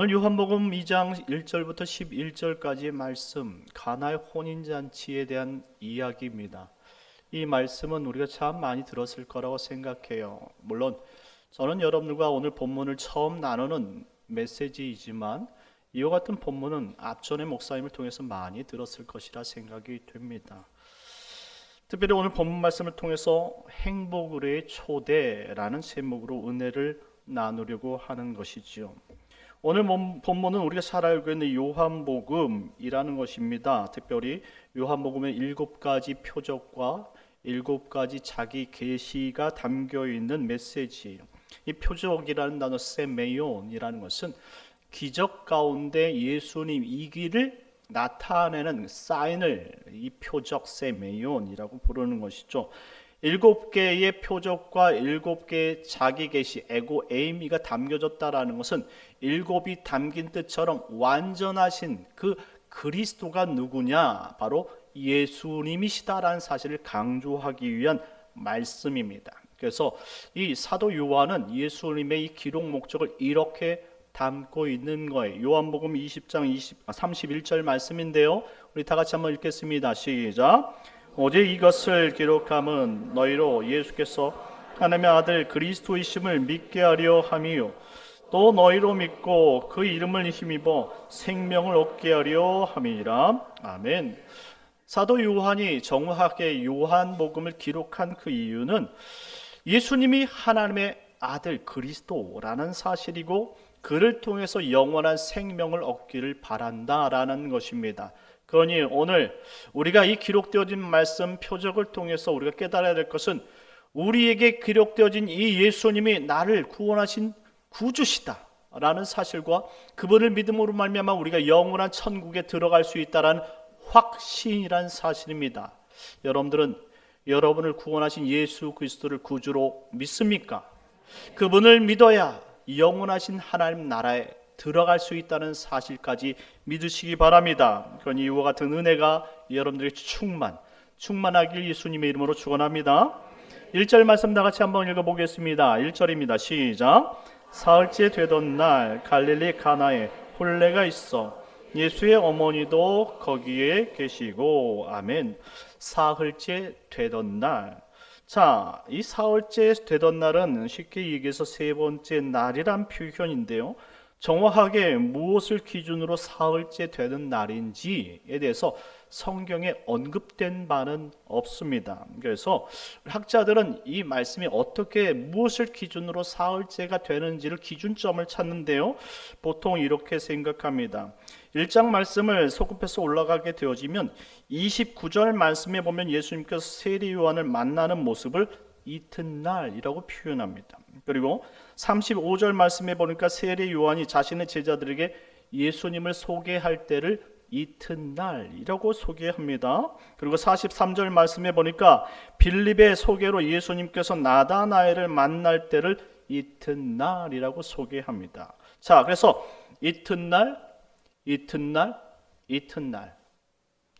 오늘 요한복음 2장 1절부터 11절까지의 말씀, 가나의 혼인잔치에 대한 이야기입니다. 이 말씀은 우리가 참 많이 들었을 거라고 생각해요. 물론 저는 여러분들과 오늘 본문을 처음 나누는 메시지이지만 이와 같은 본문은 앞전의 목사님을 통해서 많이 들었을 것이라 생각이 됩니다. 특별히 오늘 본문 말씀을 통해서 행복의 초대라는 제목으로 은혜를 나누려고 하는 것이지요. 오늘 본문은 우리가 잘 알고 있는 요한복음이라는 것입니다. 특별히 요한복음의 7가지 표적과 7가지 자기 계시가 담겨 있는 메시지예요. 이 표적이라는 단어 세메온이라는 것은 기적 가운데 예수님 이기를 나타내는 사인을 이 표적 세메온이라고 부르는 것이죠. 7개의 표적과 7개의 자기 계시 에고 에이미가 담겨졌다라는 것은 7이 담긴 뜻처럼 완전하신 그 그리스도가 누구냐, 바로 예수님이시다라는 사실을 강조하기 위한 말씀입니다. 그래서 이 사도 요한은 예수님의 이 기록 목적을 이렇게 담고 있는 거예요. 요한복음 20장 31절 말씀인데요, 우리 다 같이 한번 읽겠습니다. 시작. 오직 이것을 기록함은 너희로 예수께서 하나님의 아들 그리스도이심을 믿게 하려 함이요 또 너희로 믿고 그 이름을 힘입어 생명을 얻게 하려 함이라. 아멘. 사도 요한이 정확하게 요한복음을 기록한 그 이유는 예수님이 하나님의 아들 그리스도라는 사실이고 그를 통해서 영원한 생명을 얻기를 바란다라는 것입니다. 그러니 오늘 우리가 이 기록되어진 말씀 표적을 통해서 우리가 깨달아야 될 것은 우리에게 기록되어진 이 예수님이 나를 구원하신 구주시다 라는 사실과 그분을 믿음으로 말미암아 우리가 영원한 천국에 들어갈 수 있다라는 확신이란 사실입니다. 여러분들은 여러분을 구원하신 예수 그리스도를 구주로 믿습니까? 그분을 믿어야 영원하신 하나님 나라에 들어갈 수 있다는 사실까지 믿으시기 바랍니다. 그러니 이와 같은 은혜가 여러분들에게 충만하길 예수님의 이름으로 축원합니다. 1절 말씀 다 같이 한번 읽어보겠습니다. 1절입니다. 시작. 사흘째 되던 날 갈릴리 가나에 혼례가 있어 예수의 어머니도 거기에 계시고. 아멘. 사흘째 되던 날. 자, 이 사흘째 되던 날은 쉽게 얘기해서 세 번째 날이란 표현인데요, 정확하게 무엇을 기준으로 사흘째 되는 날인지에 대해서 성경에 언급된 바는 없습니다. 그래서 학자들은 이 말씀이 어떻게 무엇을 기준으로 사흘째가 되는지를 기준점을 찾는데요, 보통 이렇게 생각합니다. 1장 말씀을 소급해서 올라가게 되어지면 29절 말씀에 보면 예수님께서 세례 요한을 만나는 모습을 이튿날이라고 표현합니다. 그리고 35절 말씀에 보니까 세례 요한이 자신의 제자들에게 예수님을 소개할 때를 이튿날이라고 소개합니다. 그리고 43절 말씀에 보니까 빌립의 소개로 예수님께서 나다나엘을 만날 때를 이튿날이라고 소개합니다. 자, 그래서 이튿날,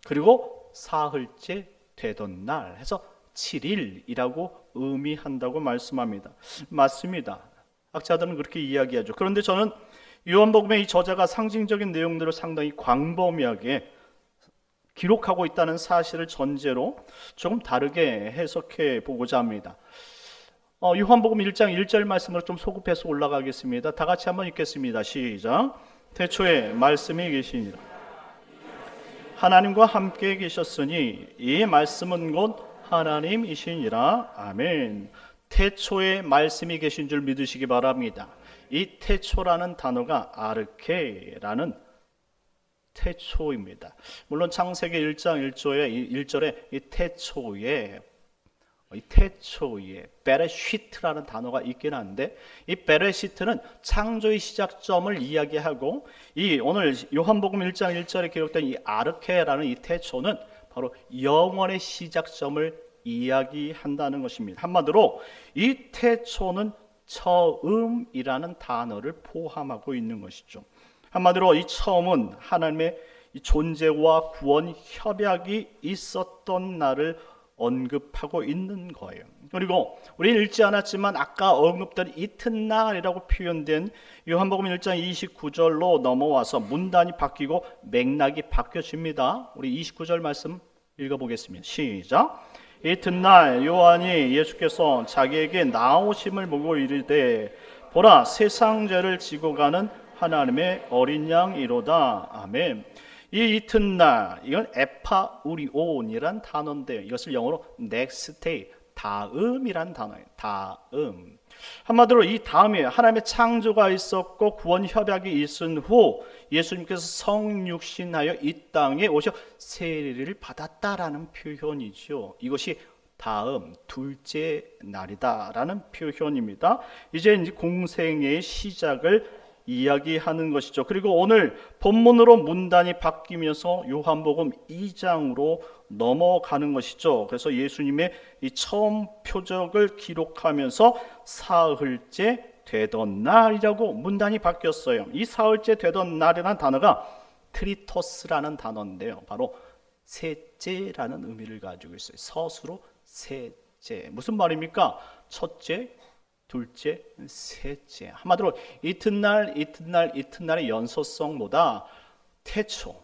그리고 사흘째 되던 날 해서 7일이라고 의미한다고 말씀합니다. 맞습니다. 학자들은 그렇게 이야기하죠. 그런데 저는 요한복음의 이 저자가 상징적인 내용들을 상당히 광범위하게 기록하고 있다는 사실을 전제로 조금 다르게 해석해 보고자 합니다. 요한복음 1장 1절 말씀으로 좀 소급해서 올라가겠습니다. 다 같이 한번 읽겠습니다. 시작. 태초에 말씀이 계시니라. 하나님과 함께 계셨으니 이 말씀은 곧 하나님이시니라. 아멘. 태초에 말씀이 계신 줄 믿으시기 바랍니다. 이 태초라는 단어가 아르케라는 태초입니다. 물론 창세기 1장 1절에 이 태초에 베레시트라는 단어가 있긴 한데, 이 베레시트는 창조의 시작점을 이야기하고, 이 오늘 요한복음 1장 1절에 기록된 이 아르케라는 이 태초는 바로 영원의 시작점을 이야기한다는 것입니다. 한마디로 이 태초는 처음이라는 단어를 포함하고 있는 것이죠. 한마디로 이 처음은 하나님의 이 존재와 구원 협약이 있었던 날을 언급하고 있는 거예요. 그리고 우리는 읽지 않았지만 아까 언급된 이튿날이라고 표현된 요한복음 1장 29절로 넘어와서 문단이 바뀌고 맥락이 바뀌어집니다. 우리 29절 말씀 읽어보겠습니다. 시작. 이튿날 요한이 예수께서 자기에게 나오심을 보고 이르되 보라 세상 죄를 지고 가는 하나님의 어린 양이로다. 아멘. 이 이튿날 이건 에파우리온이란 단어인데요. 이것을 영어로 next day, 다음이란 단어예요. 다음. 한마디로 이 다음에 하나님의 창조가 있었고 구원 협약이 있은 후 예수님께서 성육신하여 이 땅에 오셔 세례를 받았다라는 표현이죠. 이것이 다음 둘째 날이다라는 표현입니다. 이제 공생의 시작을 이야기하는 것이죠. 그리고 오늘 본문으로 문단이 바뀌면서 요한복음 2장으로 넘어가는 것이죠. 그래서 예수님의 이 처음 표적을 기록하면서 사흘째 되던 날이라고 문단이 바뀌었어요. 이 사흘째 되던 날이라는 단어가 트리토스라는 단어인데요. 바로 셋째라는 의미를 가지고 있어요. 서수로 셋째. 무슨 말입니까? 첫째, 둘째, 셋째. 한마디로 이튿날의 연소성보다 태초,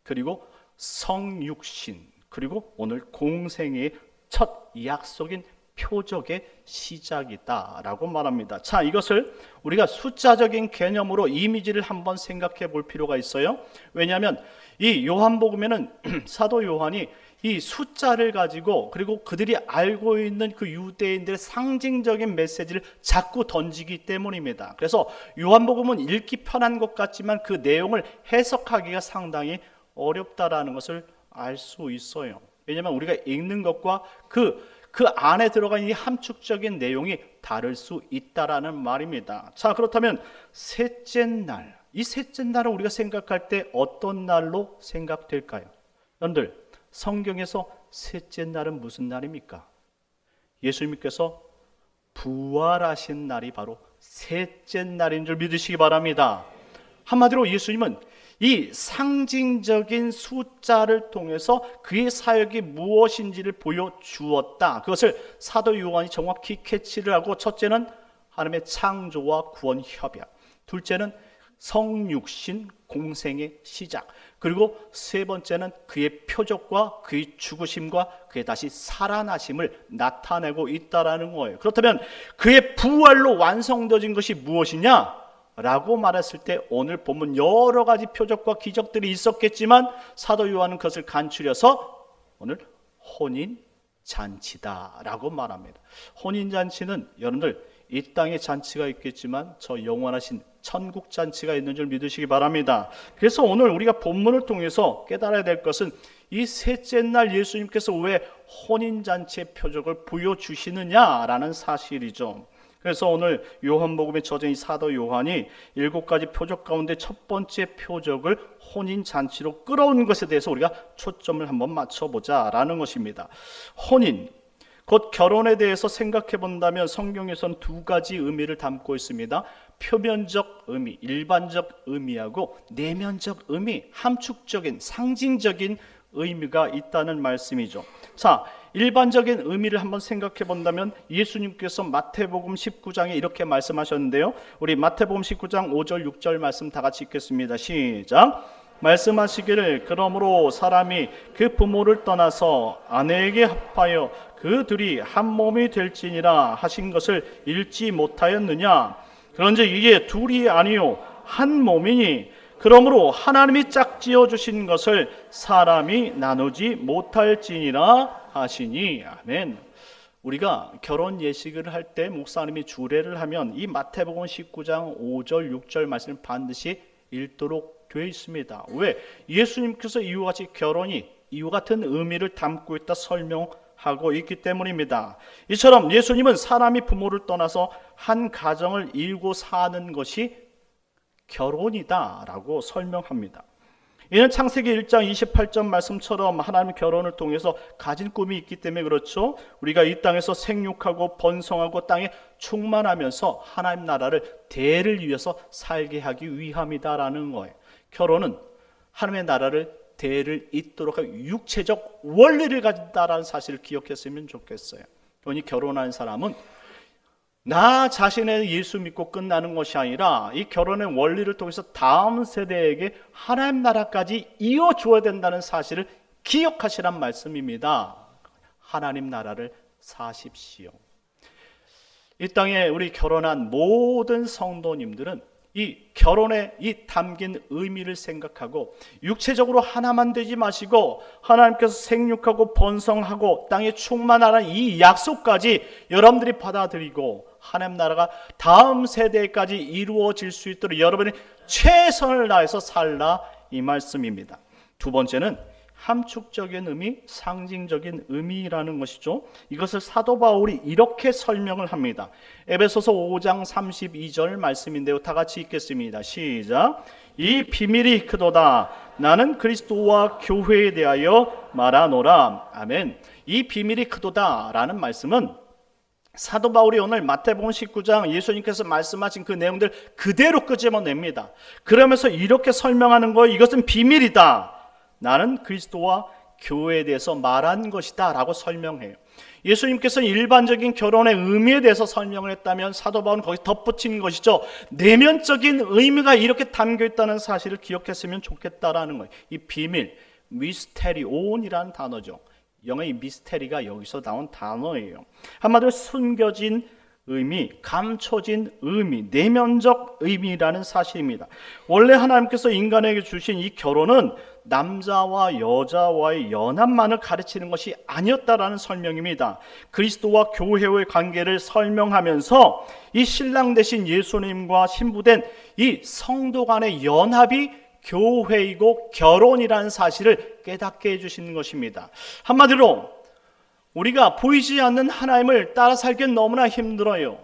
그리고 성육신, 그리고 오늘 공생의 첫 약속인 표적의 시작이다라고 말합니다. 자, 이것을 우리가 숫자적인 개념으로 이미지를 한번 생각해 볼 필요가 있어요. 왜냐하면 이 요한복음에는 사도 요한이 이 숫자를 가지고 그리고 그들이 알고 있는 그 유대인들의 상징적인 메시지를 자꾸 던지기 때문입니다. 그래서 요한복음은 읽기 편한 것 같지만 그 내용을 해석하기가 상당히 어렵다라는 것을 알 수 있어요. 왜냐하면 우리가 읽는 것과 그 안에 들어간 이 함축적인 내용이 다를 수 있다라는 말입니다. 자, 그렇다면 셋째 날, 이 셋째 날을 우리가 생각할 때 어떤 날로 생각될까요? 여러분들, 성경에서 셋째 날은 무슨 날입니까? 예수님께서 부활하신 날이 바로 셋째 날인 줄 믿으시기 바랍니다. 한마디로 예수님은 이 상징적인 숫자를 통해서 그의 사역이 무엇인지를 보여주었다. 그것을 사도 요한이 정확히 캐치를 하고, 첫째는 하나님의 창조와 구원 협약, 둘째는 성육신 공생의 시작, 그리고 세 번째는 그의 표적과 그의 죽으심과 그의 다시 살아나심을 나타내고 있다라는 거예요. 그렇다면 그의 부활로 완성되어진 것이 무엇이냐? 라고 말했을 때 오늘 본문 여러 가지 표적과 기적들이 있었겠지만 사도 요한은 그것을 간추려서 오늘 혼인잔치다라고 말합니다. 혼인잔치는 여러분들 이 땅에 잔치가 있겠지만 저 영원하신 천국 잔치가 있는 줄 믿으시기 바랍니다. 그래서 오늘 우리가 본문을 통해서 깨달아야 될 것은 이 셋째 날 예수님께서 왜 혼인잔치의 표적을 보여주시느냐라는 사실이죠. 그래서 오늘 요한복음에 저자 이 사도 요한이 7가지 표적 가운데 첫 번째 표적을 혼인잔치로 끌어온 것에 대해서 우리가 초점을 한번 맞춰보자라는 것입니다. 혼인, 곧 결혼에 대해서 생각해 본다면 성경에서는 2가지 의미를 담고 있습니다. 표면적 의미, 일반적 의미하고 내면적 의미, 함축적인 상징적인 의미가 있다는 말씀이죠. 자, 일반적인 의미를 한번 생각해 본다면 예수님께서 마태복음 19장에 이렇게 말씀하셨는데요. 우리 마태복음 19장 5절 6절 말씀 다 같이 읽겠습니다. 시작. 말씀하시기를 그러므로 사람이 그 부모를 떠나서 아내에게 합하여 그 둘이 한 몸이 될지니라 하신 것을 읽지 못하였느냐? 그런즉 이게 둘이 아니요 한 몸이니 그러므로 하나님이 짝지어 주신 것을 사람이 나누지 못할지니라 하시니. 아멘. 우리가 결혼 예식을 할 때 목사님이 주례를 하면 이 마태복음 19장 5절 6절 말씀을 반드시 읽도록 되어 있습니다. 왜? 예수님께서 이와 같이 결혼이 이와 같은 의미를 담고 있다 설명하고 있기 때문입니다. 이처럼 예수님은 사람이 부모를 떠나서 한 가정을 이루고 사는 것이 결혼이다라고 설명합니다. 이는 창세기 1장 28절 말씀처럼 하나님의 결혼을 통해서 가진 꿈이 있기 때문에 그렇죠. 우리가 이 땅에서 생육하고 번성하고 땅에 충만하면서 하나님 나라를 대를 위해서 살게 하기 위함이다라는 거예요. 결혼은 하나님의 나라를 대를 잇도록 할 육체적 원리를 가진다라는 사실을 기억했으면 좋겠어요. 그러니 결혼한 사람은 나 자신의 예수 믿고 끝나는 것이 아니라 이 결혼의 원리를 통해서 다음 세대에게 하나님 나라까지 이어줘야 된다는 사실을 기억하시란 말씀입니다. 하나님 나라를 사십시오. 이 땅에 우리 결혼한 모든 성도님들은 이 결혼에 이 담긴 의미를 생각하고 육체적으로 하나만 되지 마시고 하나님께서 생육하고 번성하고 땅에 충만하라는 이 약속까지 여러분들이 받아들이고 하나님 나라가 다음 세대까지 이루어질 수 있도록 여러분이 최선을 다해서 살라, 이 말씀입니다. 두 번째는 함축적인 의미, 상징적인 의미라는 것이죠. 이것을 사도 바울이 이렇게 설명을 합니다. 에베소서 5장 32절 말씀인데요, 다 같이 읽겠습니다. 시작. 이 비밀이 크도다. 나는 그리스도와 교회에 대하여 말하노라. 아멘. 이 비밀이 크도다 라는 말씀은 사도 바울이 오늘 마태복음 19장 예수님께서 말씀하신 그 내용들 그대로 끄집어냅니다. 그러면서 이렇게 설명하는 거예요. 이것은 비밀이다. 나는 그리스도와 교회에 대해서 말한 것이다 라고 설명해요. 예수님께서는 일반적인 결혼의 의미에 대해서 설명을 했다면 사도 바울은 거기 덧붙인 것이죠. 내면적인 의미가 이렇게 담겨 있다는 사실을 기억했으면 좋겠다라는 거예요. 이 비밀, 미스테리온이라는 단어죠. 영어의 미스테리가 여기서 나온 단어예요. 한마디로 숨겨진 의미, 감춰진 의미, 내면적 의미라는 사실입니다. 원래 하나님께서 인간에게 주신 이 결혼은 남자와 여자와의 연합만을 가르치는 것이 아니었다라는 설명입니다. 그리스도와 교회의 관계를 설명하면서 이 신랑 되신 예수님과 신부된 이 성도 간의 연합이 교회이고 결혼이라는 사실을 깨닫게 해주시는 것입니다. 한마디로 우리가 보이지 않는 하나님을 따라 살기엔 너무나 힘들어요.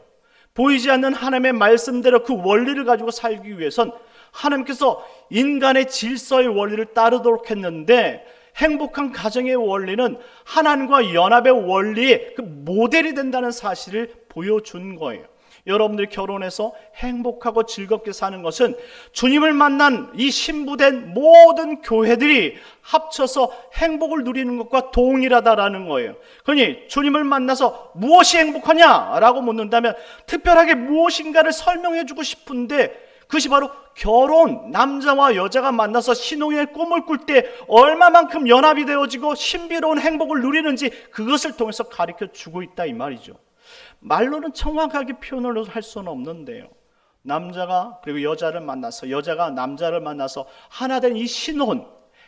보이지 않는 하나님의 말씀대로 그 원리를 가지고 살기 위해선 하나님께서 인간의 질서의 원리를 따르도록 했는데, 행복한 가정의 원리는 하나님과 연합의 원리의 그 모델이 된다는 사실을 보여준 거예요. 여러분들 결혼해서 행복하고 즐겁게 사는 것은 주님을 만난 이 신부된 모든 교회들이 합쳐서 행복을 누리는 것과 동일하다라는 거예요. 그러니 주님을 만나서 무엇이 행복하냐라고 묻는다면 특별하게 무엇인가를 설명해 주고 싶은데, 그것이 바로 결혼, 남자와 여자가 만나서 신혼의 꿈을 꿀 때 얼마만큼 연합이 되어지고 신비로운 행복을 누리는지 그것을 통해서 가르쳐 주고 있다, 이 말이죠. 말로는 정확하게 표현을 할 수는 없는데요, 남자가 그리고 여자를 만나서, 여자가 남자를 만나서 하나 된 이 신혼,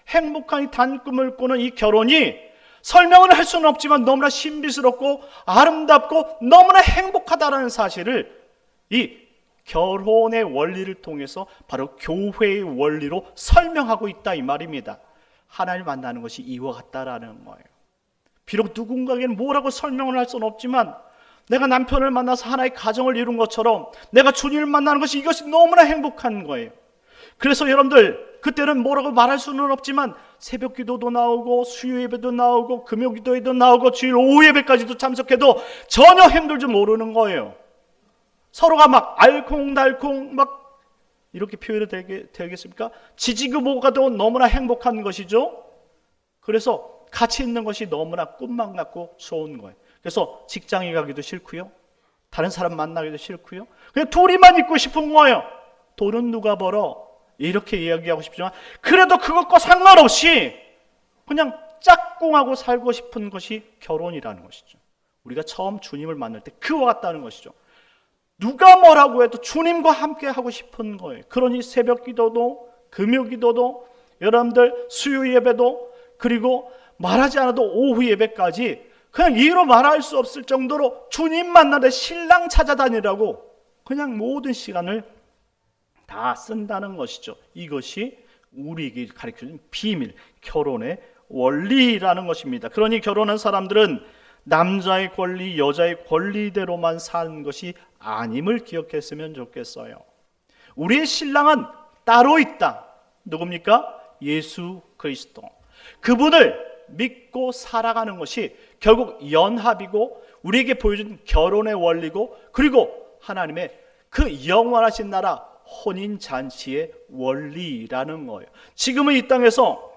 행복한 이 단꿈을 꾸는 이 결혼이 설명을 할 수는 없지만 너무나 신비스럽고 아름답고 너무나 행복하다라는 사실을 이 결혼의 원리를 통해서 바로 교회의 원리로 설명하고 있다, 이 말입니다. 하나님을 만나는 것이 이와 같다라는 거예요. 비록 누군가에게는 뭐라고 설명을 할 수는 없지만 내가 남편을 만나서 하나의 가정을 이룬 것처럼 내가 주님을 만나는 것이, 이것이 너무나 행복한 거예요. 그래서 여러분들 그때는 뭐라고 말할 수는 없지만 새벽 기도도 나오고 수요 예배도 나오고 금요 기도에도 나오고 주일 오후 예배까지도 참석해도 전혀 힘들지 모르는 거예요. 서로가 막 알콩달콩 막 이렇게 표현이 되겠습니까? 지지그보가도 너무나 행복한 것이죠. 그래서 같이 있는 것이 너무나 꿈만 같고 좋은 거예요. 그래서 직장에 가기도 싫고요, 다른 사람 만나기도 싫고요, 그냥 둘이만 있고 싶은 거예요. 돈은 누가 벌어? 이렇게 이야기하고 싶지만 그래도 그것과 상관없이 그냥 짝꿍하고 살고 싶은 것이 결혼이라는 것이죠. 우리가 처음 주님을 만날 때 그와 같다는 것이죠. 누가 뭐라고 해도 주님과 함께 하고 싶은 거예요. 그러니 새벽 기도도 금요 기도도 여러분들 수요 예배도 그리고 말하지 않아도 오후 예배까지 그냥 이로 말할 수 없을 정도로 주님 만나되 신랑 찾아다니라고 그냥 모든 시간을 다 쓴다는 것이죠. 이것이 우리에게 가르쳐준 비밀, 결혼의 원리라는 것입니다. 그러니 결혼한 사람들은 남자의 권리, 여자의 권리대로만 사는 것이 아님을 기억했으면 좋겠어요. 우리의 신랑은 따로 있다. 누굽니까? 예수 그리스도. 그분을 믿고 살아가는 것이 결국 연합이고 우리에게 보여준 결혼의 원리고, 그리고 하나님의 그 영원하신 나라 혼인잔치의 원리라는 거예요. 지금은 이 땅에서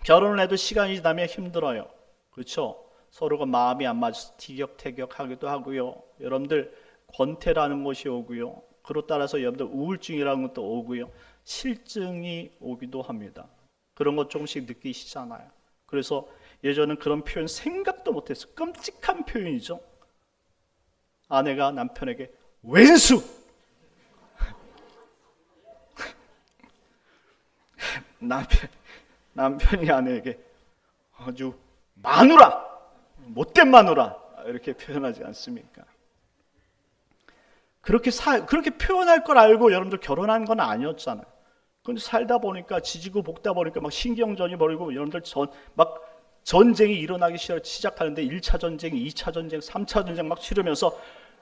결혼을 해도 시간이 지나면 힘들어요. 그렇죠? 서로가 마음이 안 맞아서 티격태격하기도 하고요. 여러분들 권태라는 것이 오고요. 그로 따라서 여러분들 우울증이라는 것도 오고요. 실증이 오기도 합니다. 그런 것 조금씩 느끼시잖아요. 그래서 예전엔 그런 표현 생각도 못했어요. 끔찍한 표현이죠. 아내가 남편에게 왼수! 남편이 아내에게 아주 마누라! 못된 마누라! 이렇게 표현하지 않습니까? 그렇게 표현할 걸 알고 여러분들 결혼한 건 아니었잖아요. 근데 살다 보니까 지지고 볶다 보니까 막 신경전이 벌이고 여러분들 막 전쟁이 일어나기 시작하는데 1차 전쟁, 2차 전쟁, 3차 전쟁 막 치르면서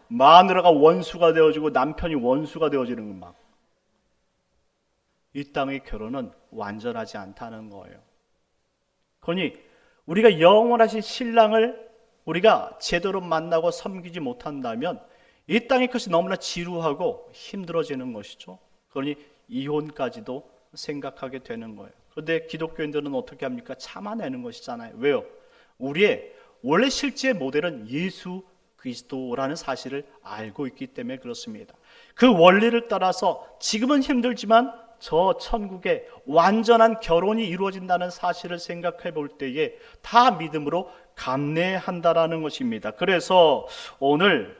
마누라가 원수가 되어지고 남편이 원수가 되어지는 건 막. 이 땅의 결혼은 완전하지 않다는 거예요. 그러니 우리가 영원하신 신랑을 우리가 제대로 만나고 섬기지 못한다면 이 땅의 것이 너무나 지루하고 힘들어지는 것이죠. 그러니 이혼까지도 생각하게 되는 거예요. 그런데 기독교인들은 어떻게 합니까? 참아내는 것이잖아요. 왜요? 우리의 원래 실제 모델은 예수 그리스도라는 사실을 알고 있기 때문에 그렇습니다. 그 원리를 따라서 지금은 힘들지만 저 천국에 완전한 결혼이 이루어진다는 사실을 생각해 볼 때에 다 믿음으로 감내한다라는 것입니다. 그래서 오늘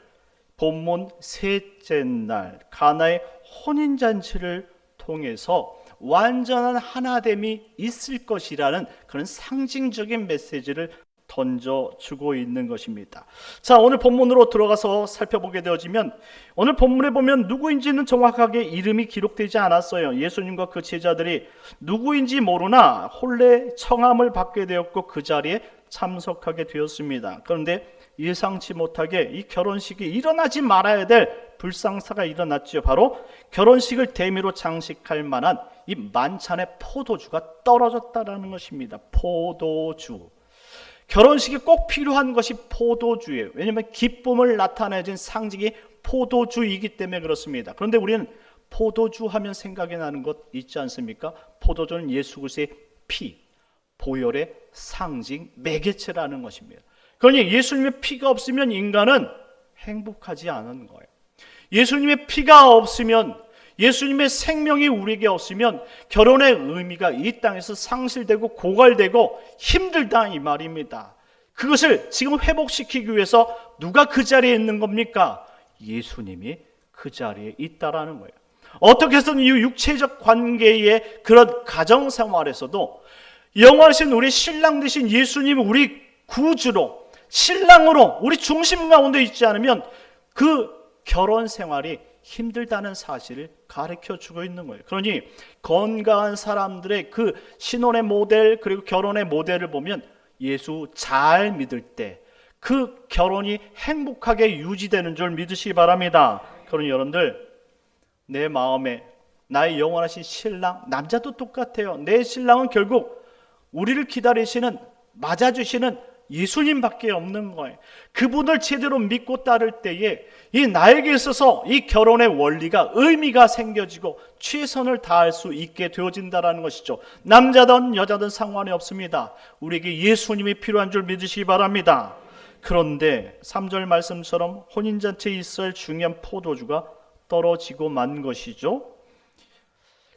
본문 셋째 날 가나의 혼인잔치를 통해서 완전한 하나됨이 있을 것이라는 그런 상징적인 메시지를 던져주고 있는 것입니다. 자, 오늘 본문으로 들어가서 살펴보게 되어지면 오늘 본문에 보면 누구인지는 정확하게 이름이 기록되지 않았어요. 예수님과 그 제자들이 누구인지 모르나 혼례 청함을 받게 되었고 그 자리에 참석하게 되었습니다. 그런데 예상치 못하게 이 결혼식이 일어나지 말아야 될 불상사가 일어났죠. 바로 결혼식을 대미로 장식할 만한 이 만찬의 포도주가 떨어졌다라는 것입니다. 포도주. 결혼식이 꼭 필요한 것이 포도주예요. 왜냐하면 기쁨을 나타내준 상징이 포도주이기 때문에 그렇습니다. 그런데 우리는 포도주 하면 생각이 나는 것 있지 않습니까? 포도주는 예수 그리스도의 피, 보혈의 상징, 매개체라는 것입니다. 그러니 예수님의 피가 없으면 인간은 행복하지 않은 거예요. 예수님의 피가 없으면, 예수님의 생명이 우리에게 없으면 결혼의 의미가 이 땅에서 상실되고 고갈되고 힘들다 이 말입니다. 그것을 지금 회복시키기 위해서 누가 그 자리에 있는 겁니까? 예수님이 그 자리에 있다라는 거예요. 어떻게 해서든 이 육체적 관계의 그런 가정생활에서도 영원하신 우리 신랑 되신 예수님 우리 구주로 신랑으로 우리 중심 가운데 있지 않으면 그 결혼 생활이 힘들다는 사실을 가르쳐주고 있는 거예요. 그러니 건강한 사람들의 그 신혼의 모델 그리고 결혼의 모델을 보면 예수 잘 믿을 때 그 결혼이 행복하게 유지되는 줄 믿으시기 바랍니다. 그러니 여러분들 내 마음에 나의 영원하신 신랑, 남자도 똑같아요. 내 신랑은 결국 우리를 기다리시는, 맞아주시는 예수님밖에 없는 거예요. 그분을 제대로 믿고 따를 때에 이 나에게 있어서 이 결혼의 원리가 의미가 생겨지고 최선을 다할 수 있게 되어진다는 것이죠. 남자든 여자든 상관이 없습니다. 우리에게 예수님이 필요한 줄 믿으시기 바랍니다. 그런데 3절 말씀처럼 혼인잔치에 있을 중요한 포도주가 떨어지고 만 것이죠.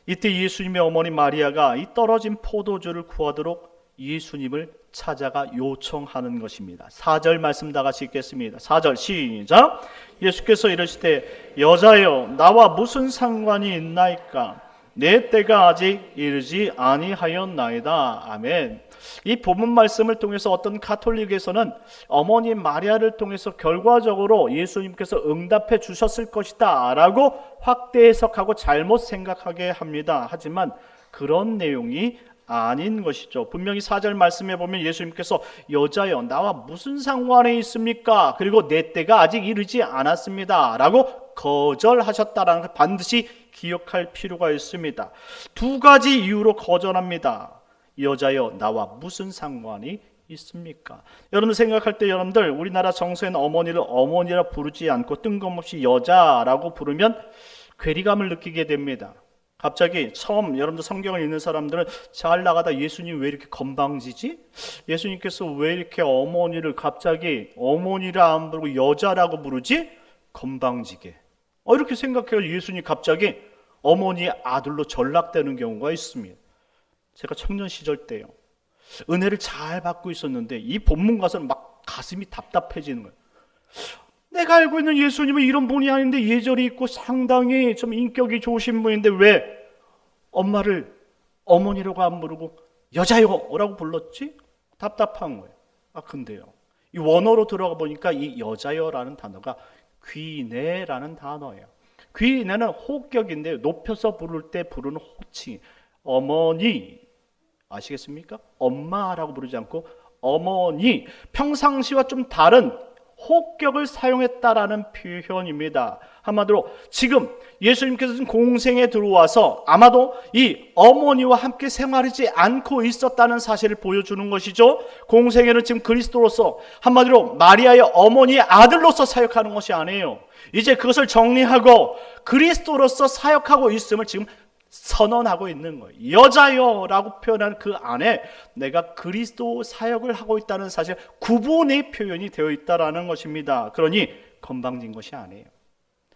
이때 예수님의 어머니 마리아가 이 떨어진 포도주를 구하도록 예수님을 찾아가 요청하는 것입니다. 4절 말씀 다 같이 읽겠습니다. 4절 시작. 예수께서 이르시되 여자여 나와 무슨 상관이 있나이까 내 때가 아직 이르지 아니하였나이다. 아멘. 이 본문 말씀을 통해서 어떤 가톨릭에서는 어머니 마리아를 통해서 결과적으로 예수님께서 응답해 주셨을 것이다 라고 확대 해석하고 잘못 생각하게 합니다. 하지만 그런 내용이 아닌 것이죠. 분명히 4절 말씀에 보면 예수님께서 여자여 나와 무슨 상관이 있습니까? 그리고 내 때가 아직 이르지 않았습니다 라고 거절하셨다라는 걸 반드시 기억할 필요가 있습니다. 두 가지 이유로 거절합니다. 여자여 나와 무슨 상관이 있습니까? 여러분 생각할 때 여러분들 우리나라 정서에는 어머니를 어머니라 부르지 않고 뜬금없이 여자라고 부르면 괴리감을 느끼게 됩니다. 갑자기 처음 여러분들 성경을 읽는 사람들은 잘 나가다 예수님 왜 이렇게 건방지지? 예수님께서 왜 이렇게 어머니를 갑자기 어머니를 안 부르고 여자라고 부르지? 건방지게. 이렇게 생각해요. 예수님 갑자기 어머니의 아들로 전락되는 경우가 있습니다. 제가 청년 시절 때요. 은혜를 잘 받고 있었는데 이 본문 가서는 막 가슴이 답답해지는 거예요. 내가 알고 있는 예수님은 이런 분이 아닌데 예절이 있고 상당히 좀 인격이 좋으신 분인데 왜 엄마를 어머니라고 안 부르고 여자요라고 불렀지? 답답한 거예요. 근데요. 이 원어로 들어가 보니까 이 여자요라는 단어가 귀내라는 단어예요. 귀내는 호격인데 높여서 부를 때 부르는 호칭. 어머니 아시겠습니까? 엄마라고 부르지 않고 어머니. 평상시와 좀 다른 호격을 사용했다라는 표현입니다. 한마디로 지금 예수님께서 공생에 들어와서 아마도 이 어머니와 함께 생활하지 않고 있었다는 사실을 보여주는 것이죠. 공생에는 지금 그리스도로서 한마디로 마리아의 어머니의 아들로서 사역하는 것이 아니에요. 이제 그것을 정리하고 그리스도로서 사역하고 있음을 지금 선언하고 있는 거예요. 여자여라고 표현한 그 안에 내가 그리스도 사역을 하고 있다는 사실 구분의 표현이 되어 있다라는 것입니다. 그러니 건방진 것이 아니에요.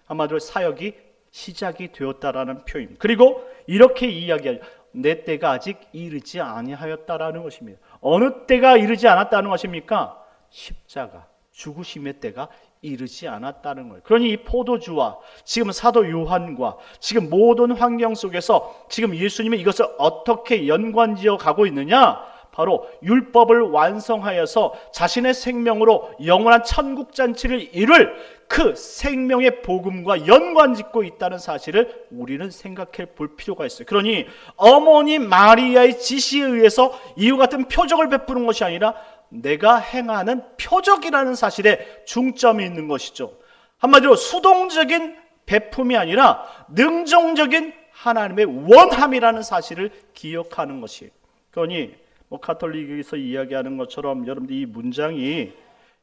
한마디로 사역이 시작이 되었다라는 표현. 그리고 이렇게 이야기하죠. 내 때가 아직 이르지 아니하였다라는 것입니다. 어느 때가 이르지 않았다는 것입니까? 십자가, 죽으심의 때가 이르지 않았다는 거예요. 그러니 이 포도주와 지금 사도 요한과 지금 모든 환경 속에서 지금 예수님이 이것을 어떻게 연관지어 가고 있느냐? 바로 율법을 완성하여서 자신의 생명으로 영원한 천국잔치를 이룰 그 생명의 복음과 연관짓고 있다는 사실을 우리는 생각해 볼 필요가 있어요. 그러니 어머니 마리아의 지시에 의해서 이와 같은 표적을 베푸는 것이 아니라 내가 행하는 표적이라는 사실에 중점이 있는 것이죠. 한마디로 수동적인 베품이 아니라 능동적인 하나님의 원함이라는 사실을 기억하는 것이에요. 그러니 카톨릭에서 이야기하는 것처럼 여러분들 이 문장이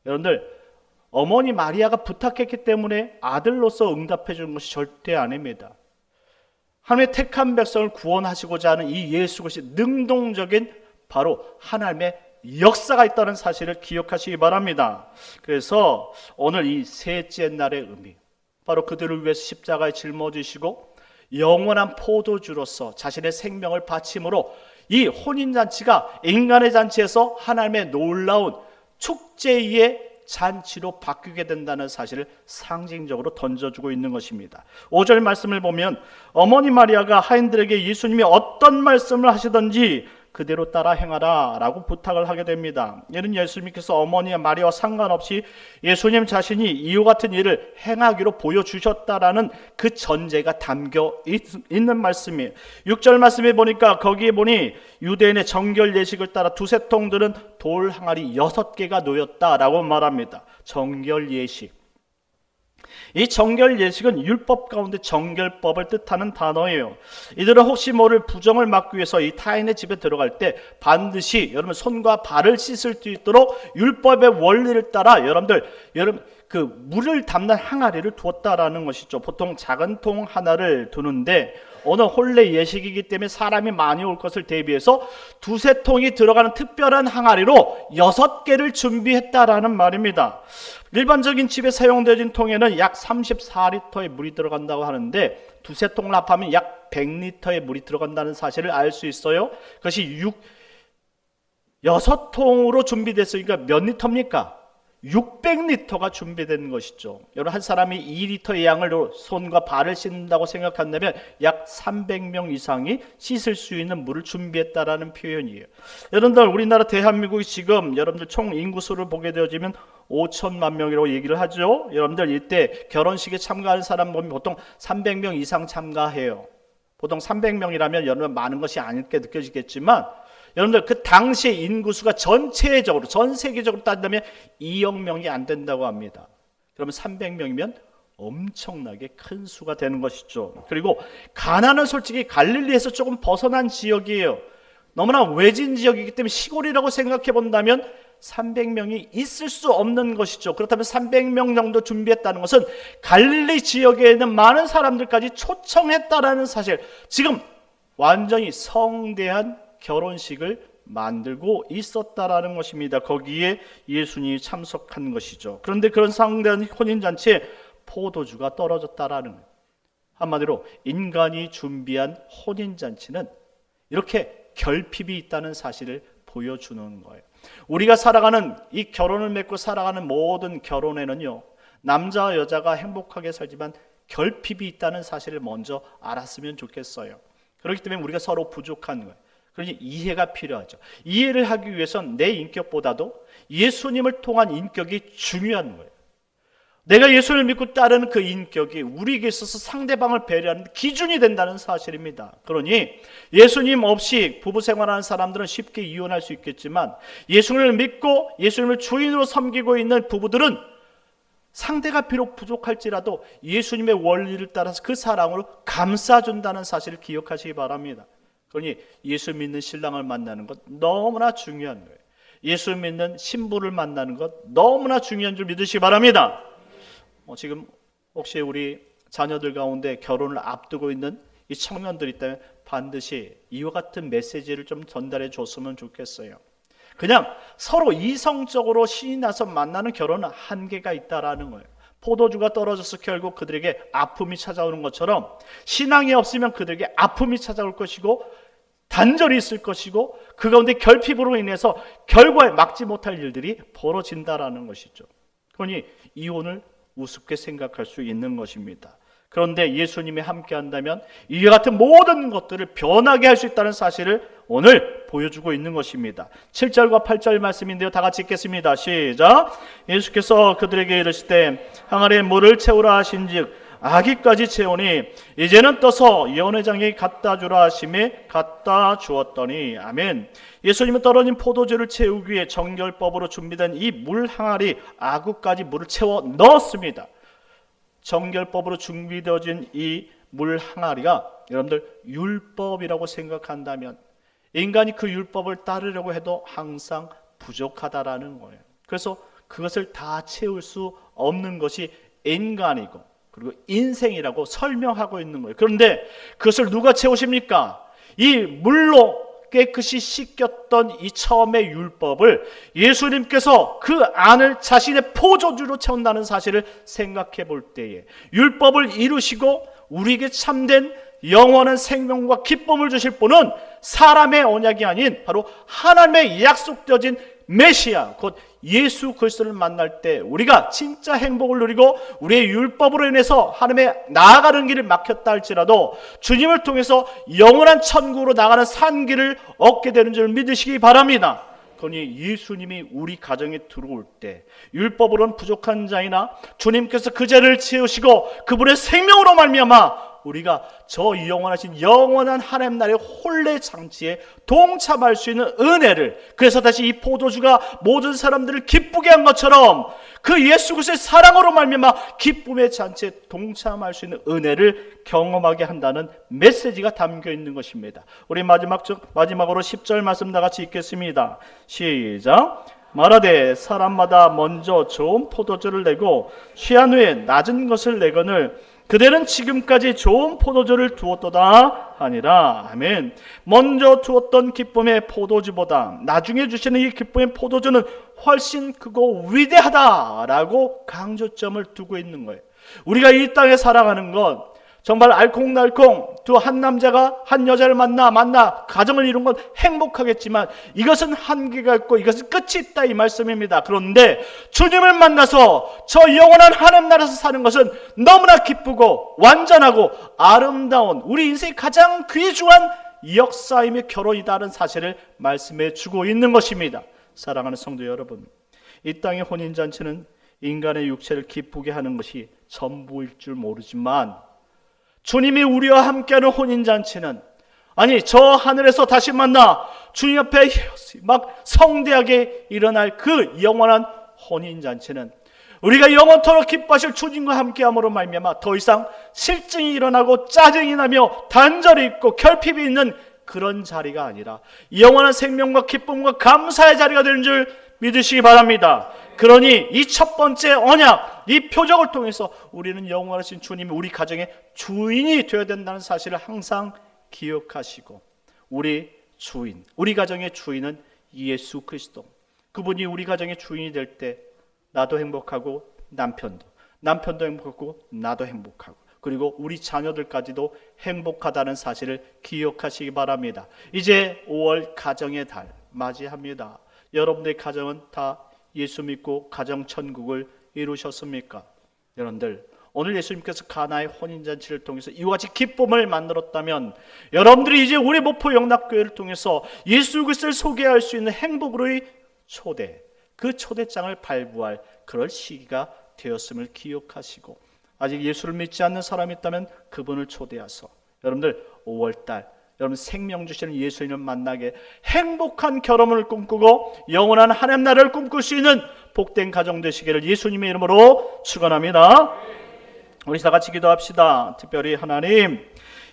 여러분들 어머니 마리아가 부탁했기 때문에 아들로서 응답해 주는 것이 절대 아닙니다. 하나님의 택한 백성을 구원하시고자 하는 이 예수 그리스도의 능동적인 바로 하나님의 역사가 있다는 사실을 기억하시기 바랍니다. 그래서 오늘 이 셋째 날의 의미, 바로 그들을 위해서 십자가에 짊어지시고 영원한 포도주로서 자신의 생명을 바침으로 이 혼인잔치가 인간의 잔치에서 하나님의 놀라운 축제의 잔치로 바뀌게 된다는 사실을 상징적으로 던져주고 있는 것입니다. 5절 말씀을 보면 어머니 마리아가 하인들에게 예수님이 어떤 말씀을 하시든지 그대로 따라 행하라 라고 부탁을 하게 됩니다. 이는 예수님께서 어머니 마리아와 상관없이 예수님 자신이 이와 같은 일을 행하기로 보여주셨다라는 그 전제가 담겨 있는 말씀이에요. 6절 말씀에 보니까 거기에 보니 유대인의 정결 예식을 따라 두세 통들은 돌 항아리 6개가 놓였다라고 말합니다. 정결 예식. 이 정결 예식은 율법 가운데 정결법을 뜻하는 단어예요. 이들은 혹시 모를 부정을 막기 위해서 이 타인의 집에 들어갈 때 반드시 여러분 손과 발을 씻을 수 있도록 율법의 원리를 따라 여러분 그 물을 담는 항아리를 두었다라는 것이죠. 보통 작은 통 하나를 두는데 오늘 혼례 예식이기 때문에 사람이 많이 올 것을 대비해서 두세 통이 들어가는 특별한 항아리로 6개를 준비했다라는 말입니다. 일반적인 집에 사용되어진 통에는 약 34리터의 물이 들어간다고 하는데 두세 통을 합하면 약 100리터의 물이 들어간다는 사실을 알 수 있어요. 그것이 6통으로 준비됐으니까 몇 리터입니까? 600리터가 준비된 것이죠. 여러분 한 사람이 2리터의 양을 손과 발을 씻는다고 생각한다면 약 300명 이상이 씻을 수 있는 물을 준비했다라는 표현이에요. 여러분들 우리나라 대한민국이 지금 여러분들 총 인구수를 보게 되어지면 5천만 명이라고 얘기를 하죠. 여러분들 이때 결혼식에 참가하는 사람 보면 보통 300명 이상 참가해요. 보통 300명이라면 여러분 많은 것이 아닐게 느껴지겠지만 여러분들 그 당시 인구수가 전체적으로 전 세계적으로 따진다면 2억 명이 안 된다고 합니다. 그러면 300명이면 엄청나게 큰 수가 되는 것이죠. 그리고 가나는 솔직히 갈릴리에서 조금 벗어난 지역이에요. 너무나 외진 지역이기 때문에 시골이라고 생각해 본다면 300명이 있을 수 없는 것이죠. 그렇다면 300명 정도 준비했다는 것은 갈릴리 지역에 있는 많은 사람들까지 초청했다라는 사실, 지금 완전히 성대한 결혼식을 만들고 있었다라는 것입니다. 거기에 예수님이 참석한 것이죠. 그런데 그런 성대한 혼인잔치에 포도주가 떨어졌다라는 거예요. 한마디로 인간이 준비한 혼인잔치는 이렇게 결핍이 있다는 사실을 보여주는 거예요. 우리가 살아가는 이 결혼을 맺고 살아가는 모든 결혼에는요, 남자와 여자가 행복하게 살지만 결핍이 있다는 사실을 먼저 알았으면 좋겠어요. 그렇기 때문에 우리가 서로 부족한 거예요. 그러니 이해가 필요하죠. 이해를 하기 위해선 내 인격보다도 예수님을 통한 인격이 중요한 거예요. 내가 예수를 믿고 따르는 그 인격이 우리에게 있어서 상대방을 배려하는 기준이 된다는 사실입니다. 그러니 예수님 없이 부부 생활하는 사람들은 쉽게 이혼할 수 있겠지만, 예수님을 믿고 예수님을 주인으로 섬기고 있는 부부들은 상대가 비록 부족할지라도 예수님의 원리를 따라서 그 사랑으로 감싸준다는 사실을 기억하시기 바랍니다. 그러니 예수 믿는 신랑을 만나는 것 너무나 중요한 거예요. 예수 믿는 신부를 만나는 것 너무나 중요한 줄 믿으시기 바랍니다. 지금 혹시 우리 자녀들 가운데 결혼을 앞두고 있는 이 청년들이 있다면 반드시 이와 같은 메시지를 좀 전달해 줬으면 좋겠어요. 그냥 서로 이성적으로 신이 나서 만나는 결혼은 한계가 있다라는 거예요. 포도주가 떨어져서 결국 그들에게 아픔이 찾아오는 것처럼 신앙이 없으면 그들에게 아픔이 찾아올 것이고 단절이 있을 것이고 그 가운데 결핍으로 인해서 결과에 막지 못할 일들이 벌어진다라는 것이죠. 그러니 이혼을 우습게 생각할 수 있는 것입니다. 그런데 예수님이 함께 한다면 이와 같은 모든 것들을 변하게 할 수 있다는 사실을 오늘 보여주고 있는 것입니다. 7절과 8절 말씀인데요, 다 같이 읽겠습니다. 시작. 예수께서 그들에게 이르시되 항아리에 물을 채우라 하신즉 아기까지 채우니 이제는 떠서 연회장에 갖다 주라 하심에 갖다 주었더니. 아멘. 예수님은 떨어진 포도주를 채우기 위해 정결법으로 준비된 이 물 항아리 아구까지 물을 채워 넣었습니다. 정결법으로 준비되어진 이 물 항아리가 여러분들 율법이라고 생각한다면 인간이 그 율법을 따르려고 해도 항상 부족하다라는 거예요. 그래서 그것을 다 채울 수 없는 것이 인간이고 그리고 인생이라고 설명하고 있는 거예요. 그런데 그것을 누가 채우십니까? 이 물로 깨끗이 씻겼던 이 처음의 율법을 예수님께서 그 안을 자신의 포도주로 채운다는 사실을 생각해 볼 때에 율법을 이루시고 우리에게 참된 영원한 생명과 기쁨을 주실 분은 사람의 언약이 아닌 바로 하나님의 약속되어진 메시아 곧 예수 그리스도를 만날 때 우리가 진짜 행복을 누리고 우리의 율법으로 인해서 하나님의 나아가는 길을 막혔다 할지라도 주님을 통해서 영원한 천국으로 나가는 산길을 얻게 되는 줄 믿으시기 바랍니다. 그러니 예수님이 우리 가정에 들어올 때 율법으로는 부족한 자이나 주님께서 그 죄를 채우시고 그분의 생명으로 말미암아 우리가 저 영원하신 영원한 하나님 나라의 혼례 장치에 동참할 수 있는 은혜를, 그래서 다시 이 포도주가 모든 사람들을 기쁘게 한 것처럼 그 예수 그리스도의 사랑으로 말미암아 기쁨의 잔치에 동참할 수 있는 은혜를 경험하게 한다는 메시지가 담겨 있는 것입니다. 우리 마지막으로 10절 말씀 다 같이 읽겠습니다. 시작. 말하되 사람마다 먼저 좋은 포도주를 내고 취한 후에 낮은 것을 내거늘 그대는 지금까지 좋은 포도주를 두었도다 하니라. 아멘. 먼저 두었던 기쁨의 포도주보다 나중에 주시는 이 기쁨의 포도주는 훨씬 크고 위대하다라고 강조점을 두고 있는 거예요. 우리가 이 땅에 살아가는 것 정말 알콩달콩 한 남자가 한 여자를 만나 가정을 이룬 건 행복하겠지만 이것은 한계가 있고 이것은 끝이 있다 이 말씀입니다. 그런데 주님을 만나서 저 영원한 하나님 나라에서 사는 것은 너무나 기쁘고 완전하고 아름다운 우리 인생의 가장 귀중한 역사임의 결혼이다라는 사실을 말씀해 주고 있는 것입니다. 사랑하는 성도 여러분, 이 땅의 혼인잔치는 인간의 육체를 기쁘게 하는 것이 전부일 줄 모르지만 주님이 우리와 함께하는 혼인잔치는 아니 저 하늘에서 다시 만나 주님 앞에 막 성대하게 일어날 그 영원한 혼인잔치는 우리가 영원토록 기뻐하실 주님과 함께함으로 말미암아 더 이상 실증이 일어나고 짜증이 나며 단절이 있고 결핍이 있는 그런 자리가 아니라 영원한 생명과 기쁨과 감사의 자리가 되는 줄 믿으시기 바랍니다. 그러니 이 첫 번째 언약, 이 표적을 통해서 우리는 영원하신 주님이 우리 가정의 주인이 되어야 된다는 사실을 항상 기억하시고, 우리 주인, 우리 가정의 주인은 예수 그리스도, 그분이 우리 가정의 주인이 될 때 나도 행복하고 남편도 행복하고 나도 행복하고, 그리고 우리 자녀들까지도 행복하다는 사실을 기억하시기 바랍니다. 이제 5월 가정의 달 맞이합니다. 여러분들의 가정은 다 예수 믿고 가정 천국을 이루셨습니까? 여러분들, 오늘 예수님께서 가나의 혼인잔치를 통해서 이와 같이 기쁨을 만들었다면, 여러분들이 이제 우리 목포 영락교회를 통해서 예수 그리스도를 소개할 수 있는 행복으로의 초대, 그 초대장을 발부할 그럴 시기가 되었음을 기억하시고, 아직 예수를 믿지 않는 사람이 있다면 그분을 초대하서 여러분들 5월달 여러분 생명 주시는 예수님을 만나게 행복한 결혼을 꿈꾸고 영원한 하나님 나라를 꿈꿀 수 있는 복된 가정 되시기를 예수님의 이름으로 축원합니다. 우리 다 같이 기도합시다. 특별히 하나님,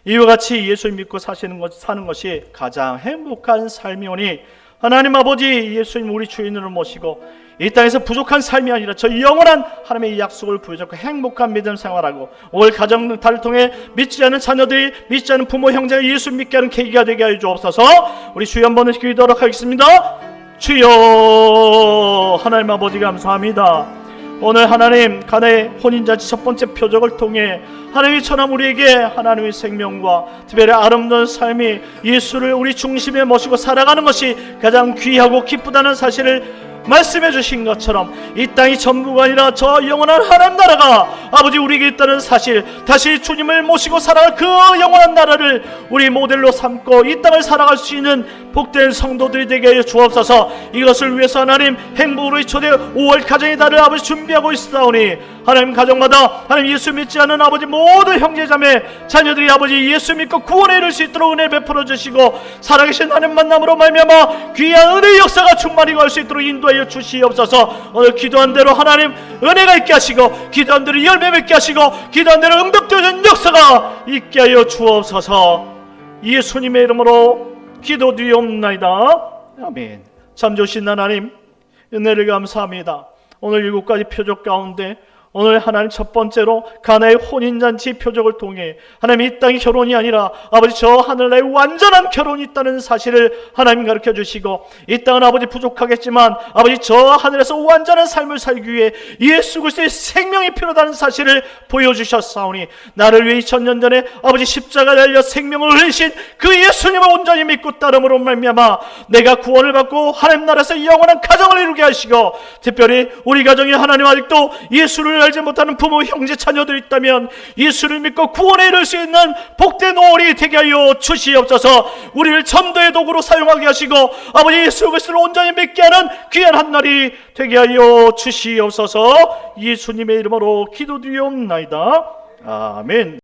이와 같이 예수님 믿고 사는 것이 가장 행복한 삶이오니 하나님 아버지, 예수님 우리 주인으로 모시고 이 땅에서 부족한 삶이 아니라 저 영원한 하나님의 약속을 부여잡고 행복한 믿음 생활하고, 올 가정달을 통해 믿지 않은 자녀들이, 믿지 않은 부모 형제가 예수 믿게 하는 계기가 되게 하여 주옵소서. 우리 주여 한번 기도하도록 하겠습니다. 주여, 하나님 아버지 감사합니다. 오늘 하나님 가나의 혼인잔치 첫 번째 표적을 통해 하나님이 천한 우리에게 하나님의 생명과 특별히 아름다운 삶이 예수를 우리 중심에 모시고 살아가는 것이 가장 귀하고 기쁘다는 사실을 말씀해 주신 것처럼 이 땅이 전부가 아니라 저 영원한 하나님 나라가 아버지 우리에게 있다는 사실, 다시 주님을 모시고 살아갈 그 영원한 나라를 우리 모델로 삼고 이 땅을 살아갈 수 있는 복된 성도들이 되게 하여 주옵소서. 이것을 위해서 하나님 행복으로의 초대 5월 가정의 달을 아버지 준비하고 있사오니 하나님 가정마다 하나님 예수 믿지 않는 아버지 모든 형제자매 자녀들이 아버지 예수 믿고 구원에 이를 수 있도록 은혜 베풀어 주시고, 살아계신 하나님 만남으로 말미암아 귀한 은혜의 역사가 충만히 갈 수 있도록 인도하여 주시옵소서. 오늘 기도한 대로 하나님 은혜가 있게 하시고, 기도한 대로 열매 맺게 하시고, 기도한 대로 응답되는 역사가 있게 하여 주옵소서. 예수님의 이름으로 기도드리옵나이다. 아멘. 참 좋으신 하나님, 은혜를 감사합니다. 오늘 7가지 표적 가운데 오늘 하나님 첫 번째로 가나의 혼인잔치 표적을 통해 하나님 이 땅의 결혼이 아니라 아버지 저 하늘나라의 완전한 결혼이 있다는 사실을 하나님 가르쳐 주시고, 이 땅은 아버지 부족하겠지만 아버지 저 하늘에서 완전한 삶을 살기 위해 예수 그리스도의 생명이 필요하다는 사실을 보여주셨사오니, 나를 위해 2000년 전에 아버지 십자가 달려 생명을 흘리신 그 예수님을 온전히 믿고 따름으로 말미암아 내가 구원을 받고 하나님 나라에서 영원한 가정을 이루게 하시고, 특별히 우리 가정에 하나님 아직도 예수를 알지 못하는 부모 형제 자녀들이 있다면 예수를 믿고 구원에 이를 수 있는 복된 5월이 되게 하여 주시옵소서. 우리를 전도의 도구로 사용하게 하시고 아버지 예수 그리스도를 온전히 믿게 하는 귀한 한 날이 되게 하여 주시옵소서. 예수님의 이름으로 기도드리옵나이다. 아멘.